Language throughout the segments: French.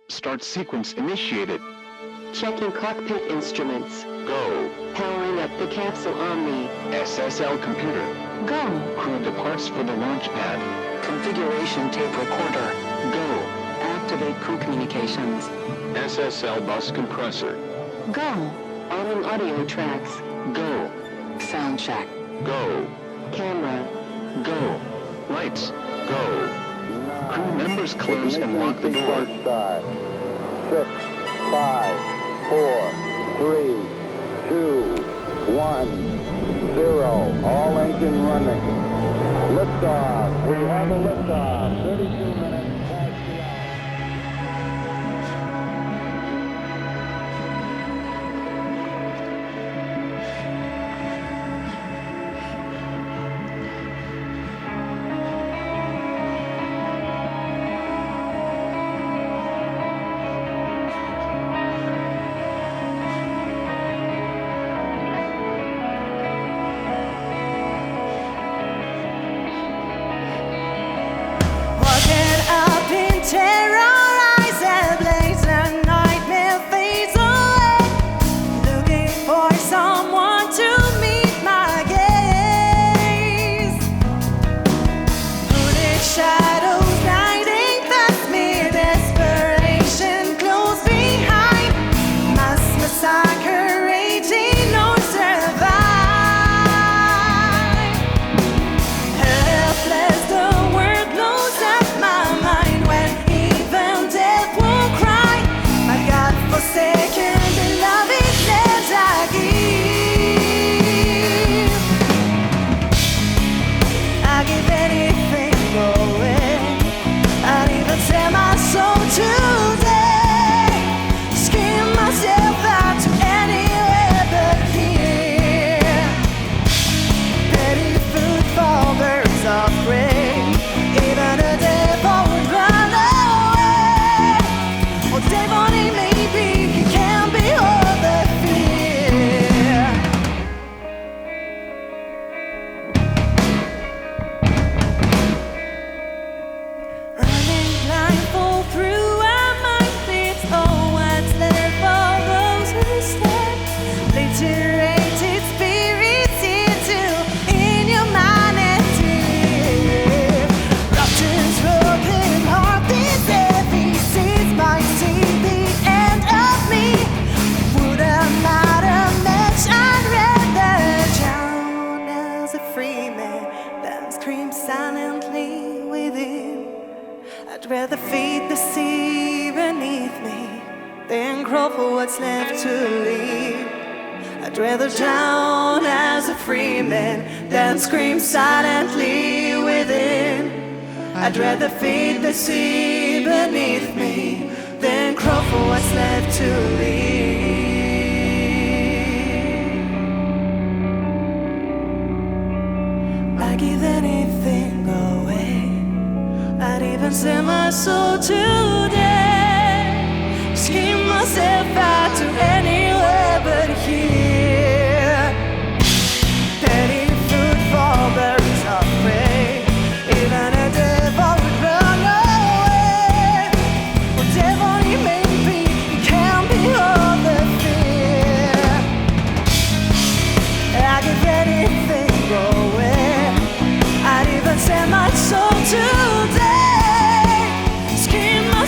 Start sequence initiated. Checking cockpit instruments. Go. Powering up the capsule Omni. SSL computer. Go. Crew departs for the launch pad. Configuration tape recorder. Go. Activate crew communications. SSL bus compressor. Go. Arming audio tracks. Go. Sound check. Go. Camera. Go. Lights. Go. Crew members close and lock the door. 6, 5, 4, 3, 2, 1, 0. All engine running. Liftoff. We have a liftoff. 32 minutes past the hour. Walking up in terror, eyes ablaze, and nightmare fades away. Looking for someone to meet my gaze. Hooded shadows gliding past me, desperation close behind. Mass massacre raging, no survive. Helpless, the world blows up my mind when even death will cry. My God-forsaken beloved lives I give. I give anything away. I'd even sell my soul today. Skin myself out to anywhere but here. Petty food for birds of prey. Even a devil would run away. Or devil he may be, he can't behold the fear. Running blindfold through our mindsets. Oh, what's left for those who stand? Obliterated spirits into inhumanity. Ruptures, broken heart, this heavy seas might see the end of me. Wouldn't matter much, I'd rather drown as a free man than scream silently within. I'd rather feed the sea beneath me than crawl for what's left to live. I'd rather drown as a free man than scream silently within. I'd rather feed the sea beneath me than crawl for what's left to live. I give anything away. I'd even sell my soul today. Scheme myself out to anywhere but here. Petty food for birds of prey. Even a devil would run away. Whatever he may be, he can't behold the fear. I give anything away. I'd even sell my soul today. Skin my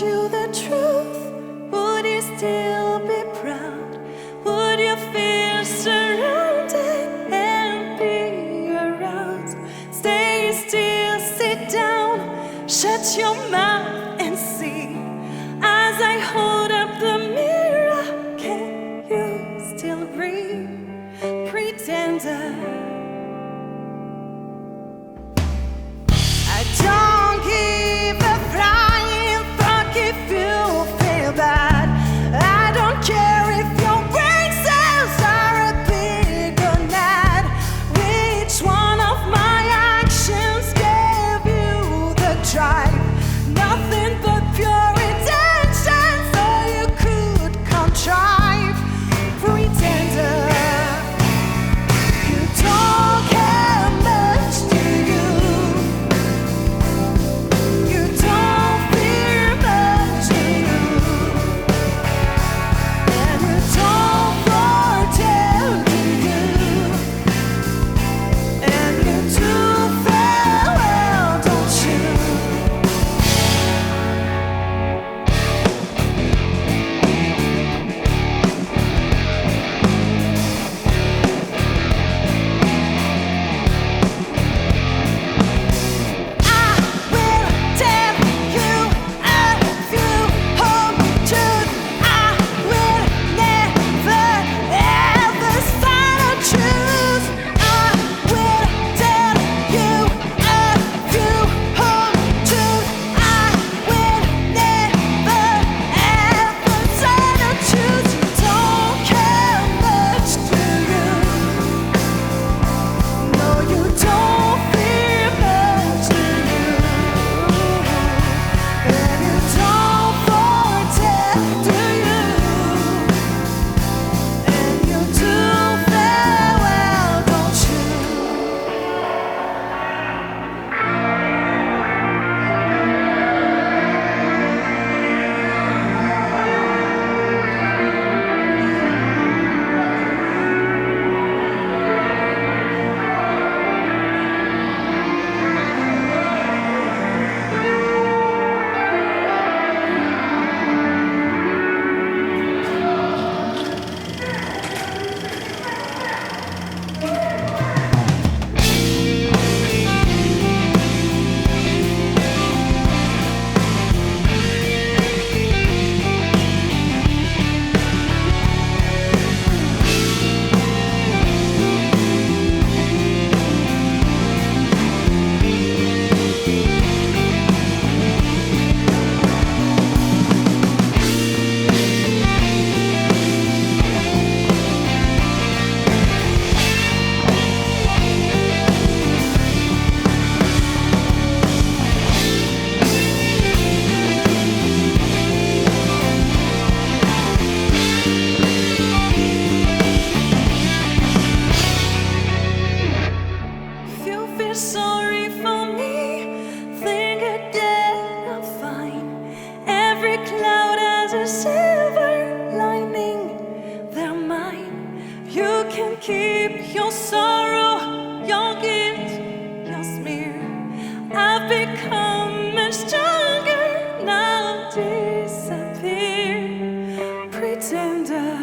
you the truth, would you still be proud? Would you feel surrounded and be aroused? Stay still, sit down, shut your mouth and see. As I hold up the mirror, can you still breathe? Pretender, I don't give a flying fuck if you feel bad. I don't care if your brain cells are a big or mad. Which one of my actions gave you the drive? Nothing but pure intention, so you could contrive. Pretender, you don't care much, do you? You don't fear much, do you? And you don't foretell, do you? And you do farewell, don't you? I will tell you a few home truths. I will never ever find a truth. I will tell you a few home truths. I will never ever find a truth. You don't care much, do you? No, you don't fear much, do you? And you don't foretell, do you? And you do farewell, don't you? If you feel sorry for me, think again, I'm fine. Every cloud has a silver lining, they're mine. You can keep your sorrow, your guilt, your smear. I've become much stronger, now disappear. Pretender.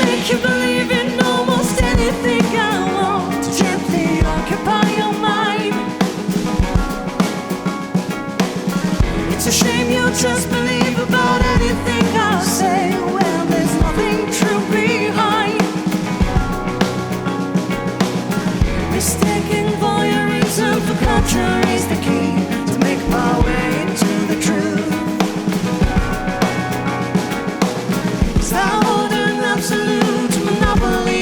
Make you believe in almost anything I want to gently occupy your mind. It's a shame you just believe about anything I say when there's nothing true behind. Mistaking voyeurism for culture is the key to make my way into the truth. 'Cause I hold an absolute monopoly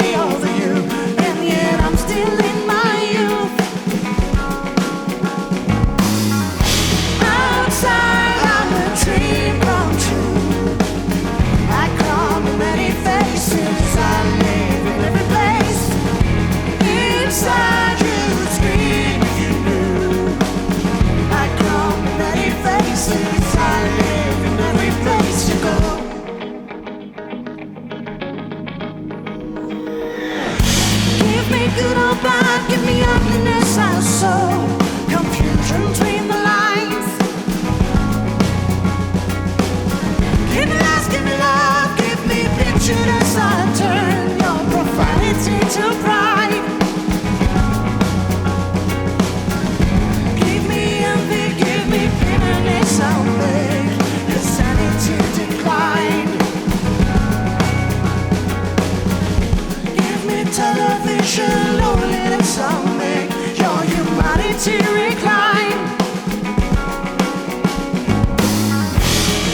to recline.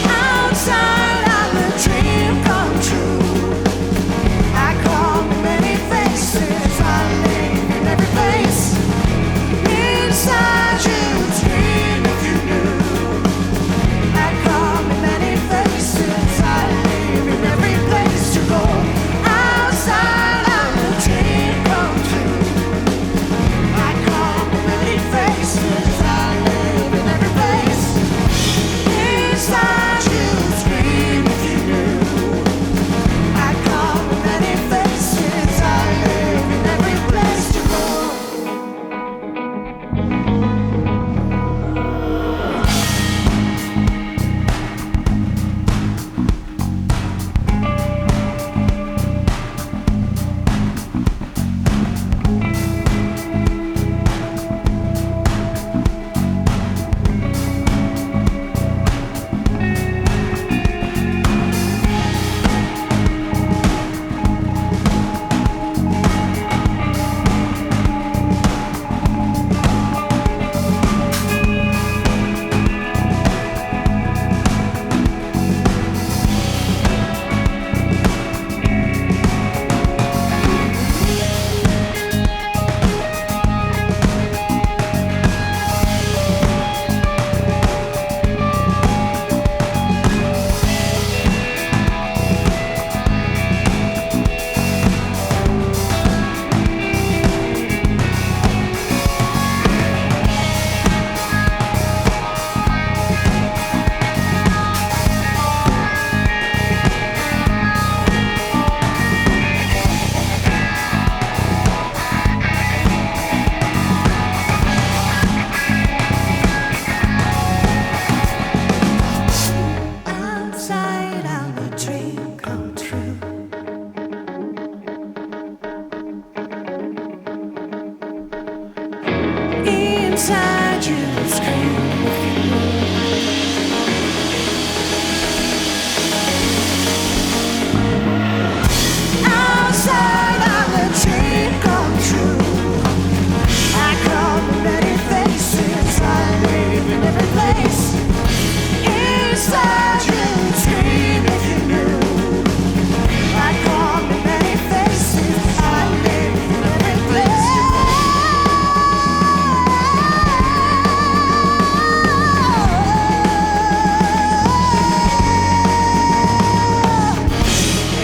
Outside, I'm a dream come true. I call many faces, I live in every place. Inside you, dream if you knew. I call many faces, I live in every place to go. Outside, I'm a dream come true. I call many faces, I live in every place. Inside you, dream if you knew. I call many faces, I live in every place to go. Outside, I'm a dream come true. Inside you, scream. Outside, I'm a dream come true. I come many faces, I live in every place. Inside you, scream if you knew. I call me many faces, I live in every place.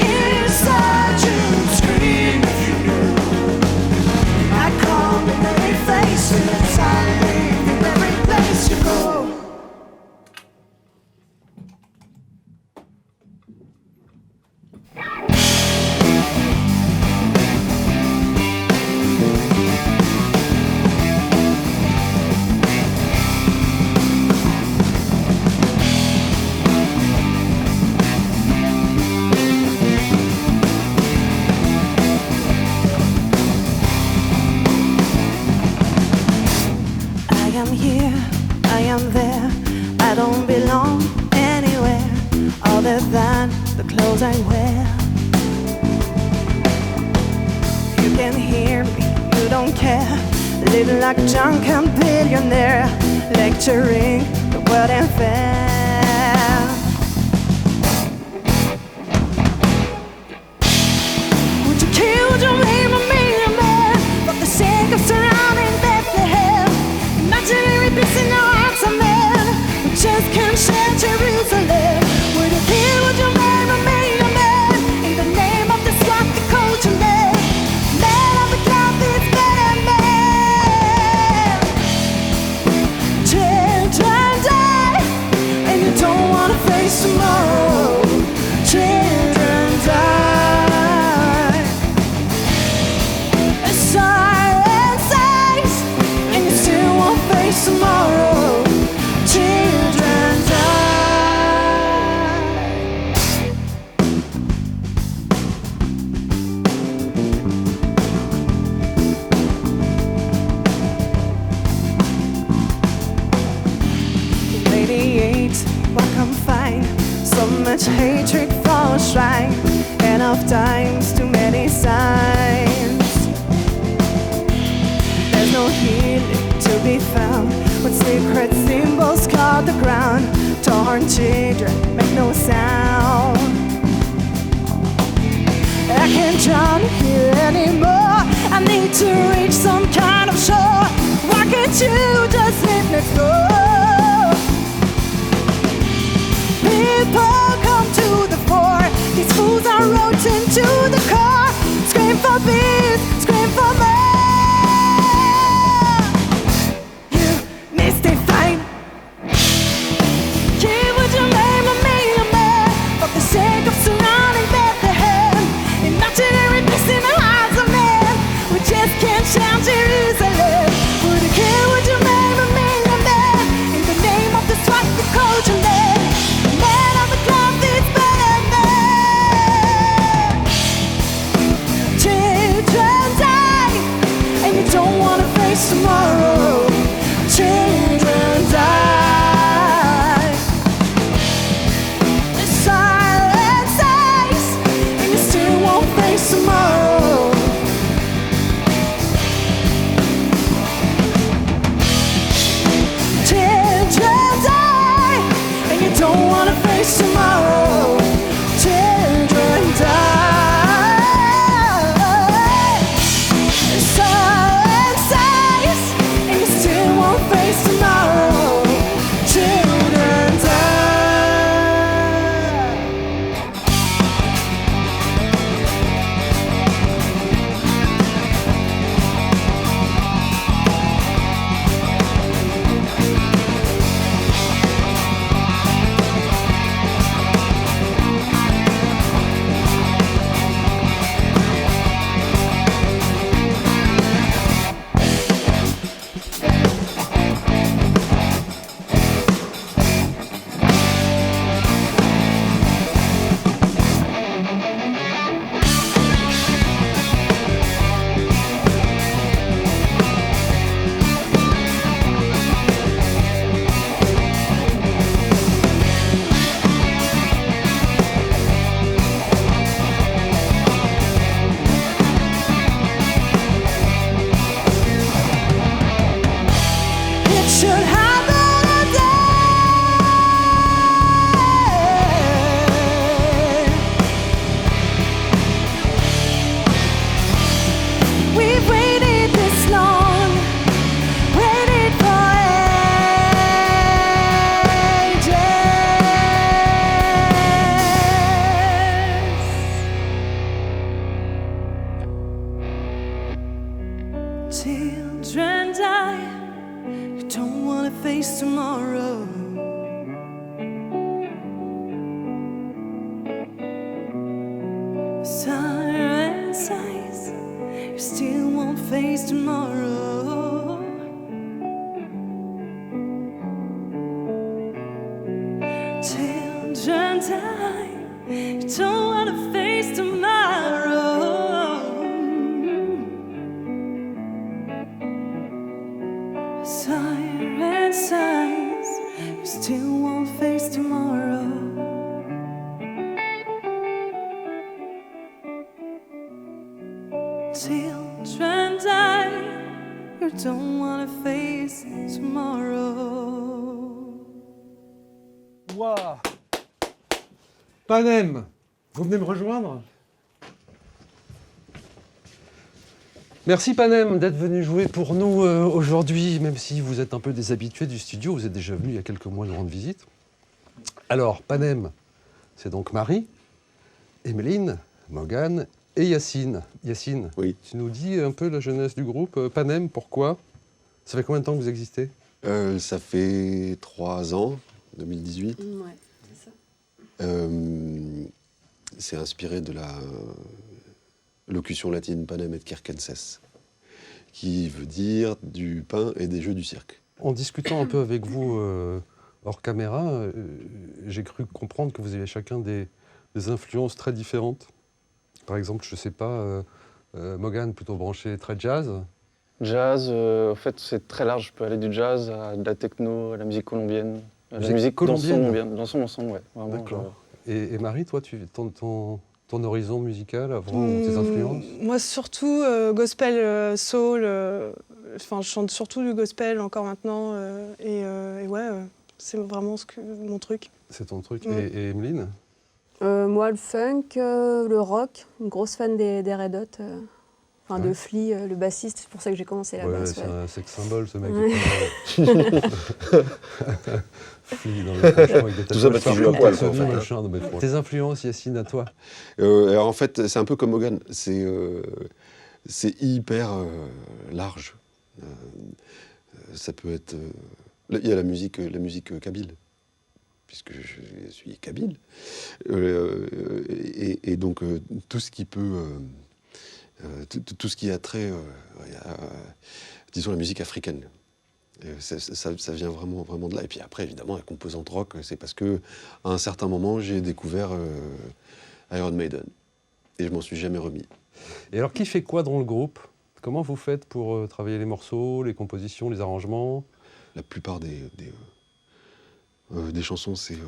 Inside you, scream if you knew. I call me many faces, I live in every place you go. I am here, I am there, I don't belong anywhere other than the clothes I wear. You can hear me, you don't care, living like a drunken billionaire, lecturing the world ain't fair. Would you kill, would you name a millionaire for the sake of surrounding Bethlehem? Imaginary peace in our hearts, amen. We just can't share Jerusalem. Would you kill, would you name a millionaire in the name of this rocky culture man? Man of the cloud, this better man. Children die, and you don't wanna face tomorrow. Children die. Silence says, and you still won't face tomorrow. Children die. Radiate what I'm fine. So much hatred falls right. Enough times, too many signs. There's no healing to to be found when secret symbols guard the ground. Torn children make no sound. I can't drown here anymore. I need to reach some kind of shore. Why can't you just live next door? People come to the fore. These fools are rotten to the core. Scream for peace, scream for more. You mystify. Keep what you made of me a man. For the sake of surrounding Bethlehem. Imaginary peace in the hearts of men. We just can't shout Jerusalem. Would you care what you made of me a man? In the name of the swat you called your name. Man of the cloud is better than. Children die, and you don't wanna face tomorrow. Children die. The silence dies, and you still won't face tomorrow. Children die, and you don't wanna face tomorrow. Children die. The silence dies, and you still won't face tomorrow. Children die. It should happen a day. We've waited this long, waited for ages. Children die. You don't wanna face tomorrow. Siren sighs, you still won't face tomorrow. Children die, you don't wanna face tomorrow. Siren sighs, you still won't face tomorrow. Children die, you don't wanna face tomorrow. Waouh. Panem, vous venez me rejoindre? Merci Panem d'être venu jouer pour nous aujourd'hui, même si vous êtes un peu des habitués du studio, vous êtes déjà venu il y a quelques mois nous rendre visite. Alors Panem, c'est donc Marie, Emeline, Morgane et Yacine. Yacine, Oui. tu nous dis un peu la jeunesse du groupe. Panem, pourquoi? Ça fait combien de temps que vous existez? Ça fait 3 ans, 2018. Ouais, c'est ça. C'est inspiré de la locution latine panem et circenses, qui veut dire du pain et des jeux du cirque. En discutant un peu avec vous hors caméra, j'ai cru comprendre que vous aviez chacun des influences très différentes. Par exemple, je ne sais pas, Morgane plutôt branché très jazz. Jazz, en fait, c'est très large. Je peux aller du jazz à de la techno, à la musique colombienne, à la musique colombienne. dans son ensemble, ouais. Vraiment, D'accord. Et Marie, toi, ton ton horizon musical avant, tes influences? Moi, surtout gospel, soul. Enfin, je chante surtout du gospel encore maintenant. Et ouais, c'est vraiment mon truc. C'est ton truc. Ouais. Et Emeline? Moi, le funk, le rock, une grosse fan des Red Hot. Enfin, Ouais. de Flea, le bassiste, c'est pour ça que j'ai commencé la Ouais, basse. c'est Ouais. un sex symbole, ce mec. Ouais. Fille dans le franchement, avec des Tout ça tatouages parce qu'il joue partout, à poil, tatoués, quoi, en fait, hein. machin, non, mais pour- Tes influences, Yacine, à toi? Alors en fait, c'est un peu comme Morgan, c'est hyper large. Ça peut être... il y a la musique kabyle, puisque je suis kabyle. Et donc tout ce qui peut... tout ce qui a trait à, disons, la musique africaine. Ça vient vraiment de là. Et puis après, évidemment, la composante rock, c'est parce que à un certain moment, j'ai découvert Iron Maiden. Et je m'en suis jamais remis. Et alors, qui fait quoi dans le groupe? Comment vous faites pour travailler les morceaux, les compositions, les arrangements? La plupart des chansons, c'est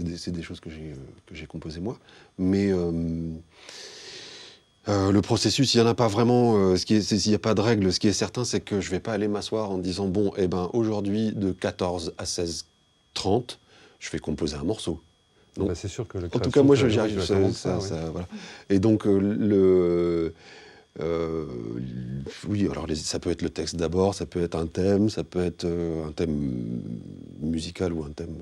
des choses que j'ai composées moi. Mais le processus, il n'y en a pas vraiment. S'il n'y a pas de règle, ce qui est certain, c'est que je ne vais pas aller m'asseoir en disant bon, eh ben, aujourd'hui, de 14 à 16h30, je vais composer un morceau. Non. Bah, c'est sûr que la En tout création, cas, moi, ça, j'y arrive. tu la commandes pas, ouais. Voilà. Et donc, oui, alors ça peut être le texte d'abord, ça peut être un thème musical ou un thème,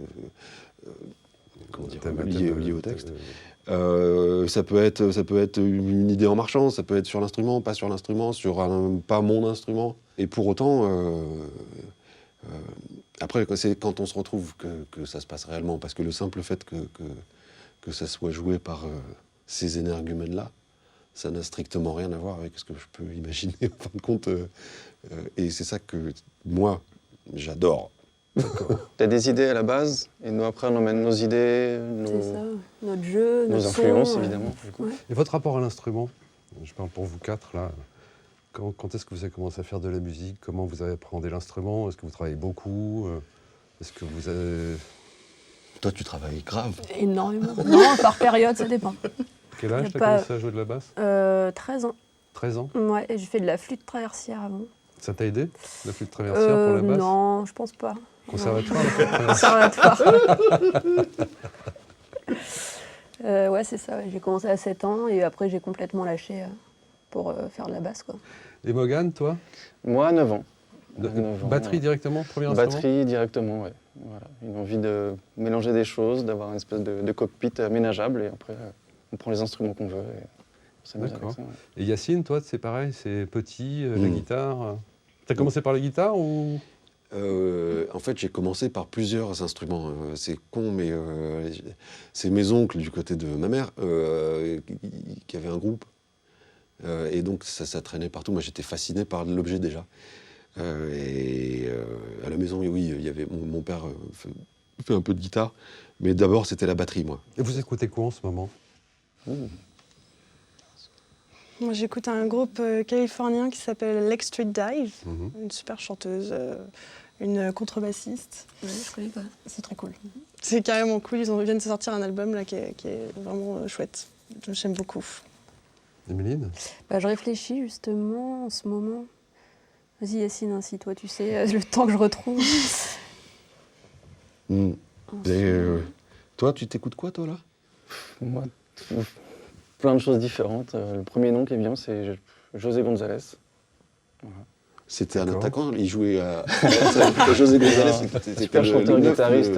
comment dire, lié au texte. Ça peut être une idée en marchant, ça peut être sur l'instrument, pas sur l'instrument, pas mon instrument. Et pour autant, après, c'est quand on se retrouve que ça se passe réellement, parce que le simple fait que ça soit joué par ces énergumènes-là, ça n'a strictement rien à voir avec ce que je peux imaginer, en fin de compte. Et c'est ça que, moi, j'adore. T'as des idées à la base, et nous, après, on emmène nos idées, C'est ça, notre jeu, nos notre influences, son, évidemment. du coup. Ouais. Et votre rapport à l'instrument? Je parle pour vous quatre, là. Quand est-ce que vous avez commencé à faire de la musique? Comment vous avez appréhendé l'instrument? Est-ce que vous travaillez beaucoup? Est-ce que vous avez... Toi, tu travailles grave. Énormément. Non, par période, ça dépend. Quel âge Y a t'as pas- commencé à jouer de la basse? 13 ans. 13 ans? Ouais, et j'ai fait de la flûte traversière avant. Ça t'a aidé, la flûte traversière pour la basse? Non, je pense pas. Conservatoire, la flûte traversière? Conservatoire. Ouais, c'est ça. Ouais. J'ai commencé à 7 ans et après j'ai complètement lâché pour faire de la basse, quoi. Et Morgan, toi? Moi, à 9 ans. De- 9 ans, batterie ouais. directement, premier instrument? Batterie directement, ouais. Voilà. Une envie de mélanger des choses, d'avoir une espèce de cockpit aménageable, et après, on prend les instruments qu'on veut et on s'amuse avec D'accord. ça. Ouais. Et Yacine, toi, c'est pareil, c'est petit, la guitare. T'as commencé par la guitare ou... En fait, j'ai commencé par plusieurs instruments. C'est con, mais c'est mes oncles du côté de ma mère qui avaient un groupe. Et donc, ça traînait partout. Moi, j'étais fasciné par l'objet déjà. Et à la maison, oui, il y avait mon père fait un peu de guitare. Mais d'abord, c'était la batterie, moi. Et vous écoutez quoi en ce moment? Moi, j'écoute un groupe californien qui s'appelle Lake Street Dive, Mhm. une super chanteuse, une contrebassiste. Ouais, je connais pas. C'est très cool. C'est carrément cool. Ils viennent de sortir un album là, qui est vraiment chouette. J'aime beaucoup. Emeline? Bah, je réfléchis justement en ce moment. Vas-y Yacine, hein, si toi tu sais, le temps que je retrouve. Mm. En Et, ce moment. toi, tu t'écoutes quoi, toi, là? Moi, plein de choses différentes. Le premier nom qui vient, c'est José González. C'était un D'accord. attaquant, il jouait à... José González, c'était Super le chanteur, neuf, guitariste,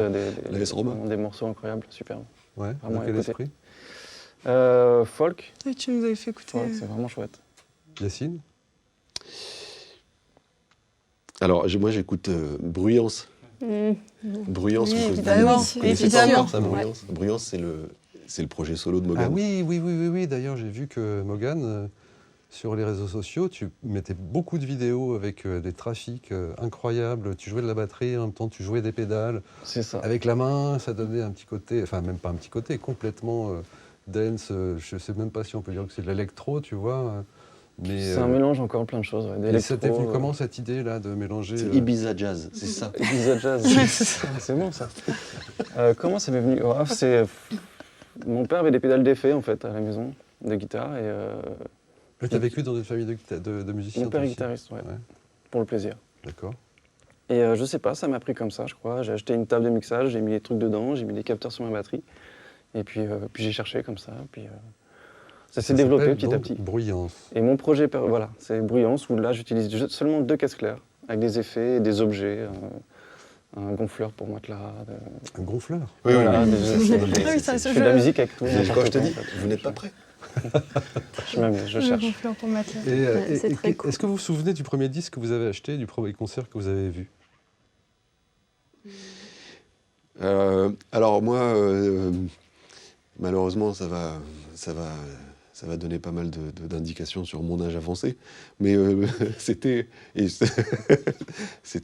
l'AS Roma. vraiment des morceaux incroyables, super. Ouais, Vraiment dans quel écouter. esprit? Folk, Et tu nous avais fait écouter. folk, c'est vraiment chouette. Yacine? Alors, moi, j'écoute Bruyance. Bruyance, Oui, vous évidemment, connaissez pas évidemment. encore ça, Bruyance. Bruyance, c'est le projet solo de Morgan. Ah oui. D'ailleurs, j'ai vu que Morgan, sur les réseaux sociaux, tu mettais beaucoup de vidéos avec des trafics incroyables. Tu jouais de la batterie, en même temps, tu jouais des pédales. C'est ça. Avec la main, ça donnait un petit côté, enfin, même pas un petit côté, complètement dance. Je sais même pas si on peut dire que c'est de l'électro, tu vois. Mais C'est un mélange encore plein de choses. Ouais, et ça t'est venu d'électro, comment cette idée-là de mélanger C'est Ibiza Jazz, c'est ça. Ibiza Jazz. C'est bon ça. Comment ça m'est venu? Mon père avait des pédales d'effet en fait à la maison de guitare et Tu as vécu dans une famille de musiciens? mon père toi est aussi guitariste, ouais, Ouais, pour le plaisir. d'accord. Et je sais pas, ça m'a pris comme ça, je crois. J'ai acheté une table de mixage, j'ai mis les trucs dedans, j'ai mis des capteurs sur ma batterie. Et puis j'ai cherché comme ça. Puis ça s'est développé s'appelle petit à donc petit. Bruyance. Et mon projet, voilà, c'est Bruyance, où là j'utilise seulement 2 caisses claires, avec des effets et des objets, un gonfleur pour matelas. Un gonfleur? Oui, Voilà, oui, des- Ah oui, ça, je fais de la musique avec tout. Quand je te dis, en fait. vous n'êtes pas prêts. Je m'amuse, je Le cherche. gonfleur pour matelas. c'est très cool. Est-ce que vous vous souvenez du premier disque que vous avez acheté, du premier concert que vous avez vu? Alors moi, malheureusement, ça va donner pas mal d'indications sur mon âge avancé, mais c'était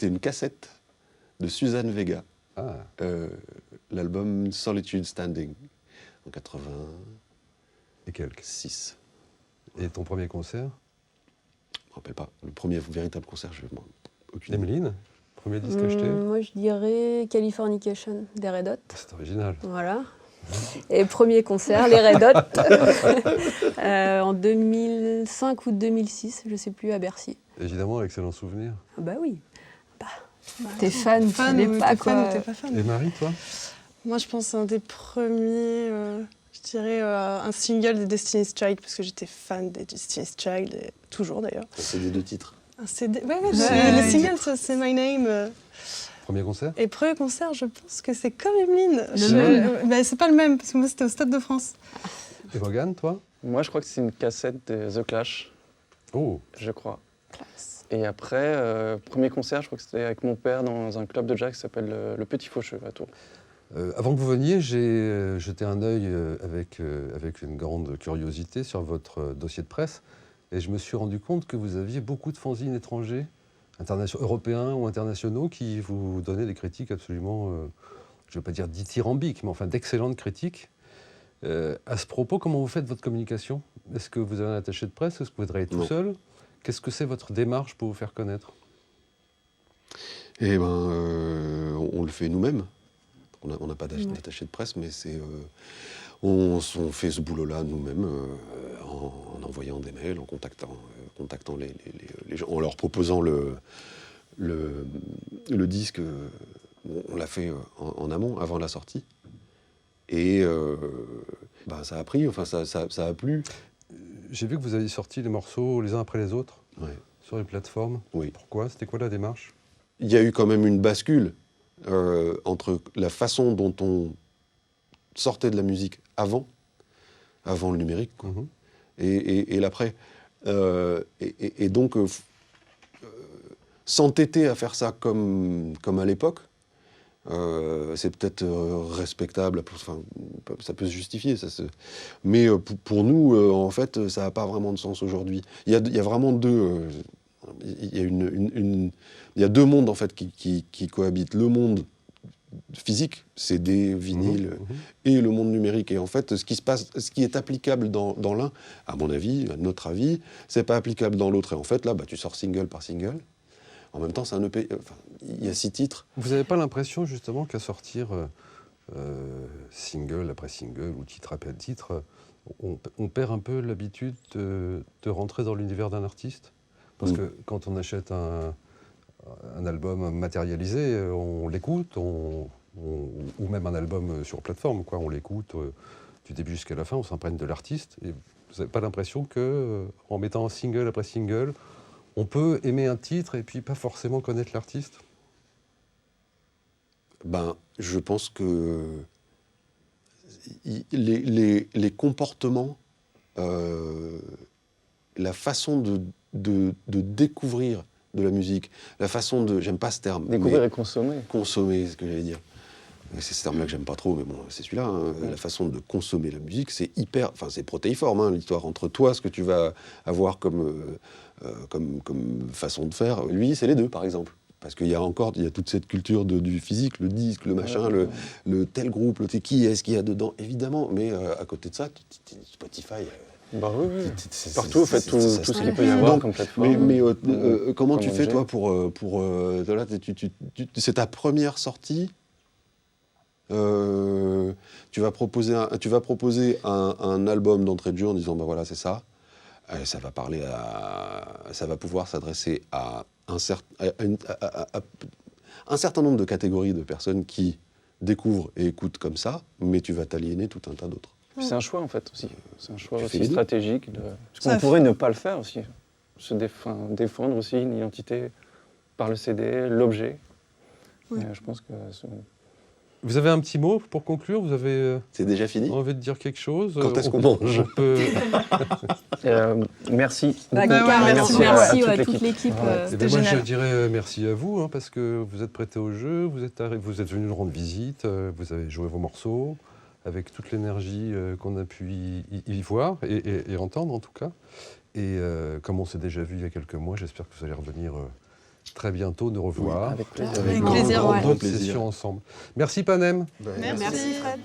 une cassette de Suzanne Vega, Ah, l'album Solitude Standing, en 86. et quelques. Et ton premier concert? Je me rappelle pas. Le premier véritable concert, je m'en aucune. Emeline? Premier disque acheté? Moi, je dirais Californication des Red Hot. C'est original. Voilà. Et premier concert, les Red Hot, en 2005 ou 2006, je sais plus, à Bercy. Évidemment, excellent souvenir. Ah bah oui. Bah, t'es fan, tu Fan l'es ou pas, t'es quoi. fan ou t'es pas fan? Et Marie, toi? Moi, je pense un des premiers, je dirais un single des Destiny's Child, parce que j'étais fan des Destiny's Child, et toujours d'ailleurs. C'est des 2 titres. Un CD, ouais, Ouais. les singles, ça, c'est My Name. Premier concert? Et premier concert, je pense que c'est comme Emeline. Le même. Bah, c'est pas le même, parce que moi, c'était au Stade de France. Et Vaughan, toi? Moi, je crois que c'est une cassette de The Clash, Oh, je crois. Classe. Et après, premier concert, je crois que c'était avec mon père dans un club de jazz qui s'appelle le Petit Faucheux à Tours. avant que vous veniez, j'ai jeté un œil avec une grande curiosité sur votre dossier de presse et je me suis rendu compte que vous aviez beaucoup de fanzines étrangers, européens ou internationaux, qui vous donnaient des critiques absolument, je ne veux pas dire dithyrambiques, mais enfin d'excellentes critiques. À ce propos, comment vous faites votre communication? Est-ce que vous avez un attaché de presse? Est-ce que vous travaillez tout Non. seul? Qu'est-ce que c'est votre démarche pour vous faire connaître? Eh ben, on le fait nous-mêmes. On n'a pas d'attaché de presse, mais on fait ce boulot-là nous-mêmes en envoyant des mails, en contactant les gens, en leur proposant le disque. On l'a fait en amont, avant la sortie. Et ça a pris, enfin ça a plu. J'ai vu que vous avez sorti les morceaux les uns après les autres Ouais. sur les plateformes. Oui. Pourquoi? C'était quoi la démarche? Il y a eu quand même une bascule entre la façon dont on sortait de la musique avant le numérique, quoi, Mhm. et l'après. Et donc, s'entêter à faire ça comme à l'époque, c'est peut-être respectable, enfin, ça peut se justifier. Mais pour nous, en fait, ça n'a pas vraiment de sens aujourd'hui. Il y a vraiment deux... Il y a deux mondes en fait qui cohabitent. Le monde physique, CD, vinyle, et le monde numérique. Et en fait, ce qui est applicable dans l'un, à mon avis, à notre avis, c'est pas applicable dans l'autre. Et en fait, là, tu sors single par single. En même temps, c'est un EP. Enfin, il y a 6 titres. Vous n'avez pas l'impression justement qu'à sortir single après single ou titre après titre, on perd un peu l'habitude de rentrer dans l'univers d'un artiste? Parce que quand on achète un album matérialisé, on l'écoute, ou même un album sur plateforme, quoi. On l'écoute du début jusqu'à la fin, on s'imprègne de l'artiste. Et vous n'avez pas l'impression qu'en mettant single après single, on peut aimer un titre et puis pas forcément connaître l'artiste? Je pense que les comportements, la façon de découvrir de la musique, la façon de... J'aime pas ce terme. Découvrir et consommer. Consommer, c'est ce que j'allais dire. C'est ce terme-là que j'aime pas trop, mais bon, c'est celui-là. Hein. La façon de consommer la musique, c'est hyper... Enfin, c'est protéiforme, hein, l'histoire entre toi, ce que tu vas avoir comme façon de faire. Lui, c'est les deux, par exemple. Parce qu'il y a toute cette culture du physique, le disque, le machin, le tel groupe, le qui est-ce qu'il y a dedans, évidemment. Mais à côté de ça, Spotify... Oui. Partout, en fait, tout ce qu'il peut y avoir comme plateforme. Mais comment tu fais, toi, pour là, c'est ta première sortie Tu vas proposer un album d'entrée de jeu en disant bah voilà c'est ça. Ça va pouvoir s'adresser à un certain nombre de catégories de personnes qui découvrent et écoutent comme ça, mais tu vas t'aliéner tout un tas d'autres. C'est un choix en fait aussi. C'est un choix Tu fais aussi les deux. stratégique. Parce qu'on pourrait ne pas le faire aussi. Défendre aussi une identité par le CD, l'objet. Oui. Je pense que Vous avez un petit mot pour conclure? Vous avez C'est déjà fini? envie de dire quelque chose? Quand est-ce qu'on mange? On peut... merci. Bah, Bah ouais, carrément, merci merci à à toute toute l'équipe. Eh ben, moi, génial. je dirais merci à vous, hein, parce que vous êtes prêtés au jeu, vous êtes venus nous rendre visite, vous avez joué vos morceaux, avec toute l'énergie qu'on a pu y voir et entendre en tout cas. Et comme on s'est déjà vu il y a quelques mois, j'espère que vous allez revenir très bientôt, nous revoir. Avec plaisir. Avec Dans plaisir, d'autres ouais. sessions ensemble. Merci Panem. Merci Fred.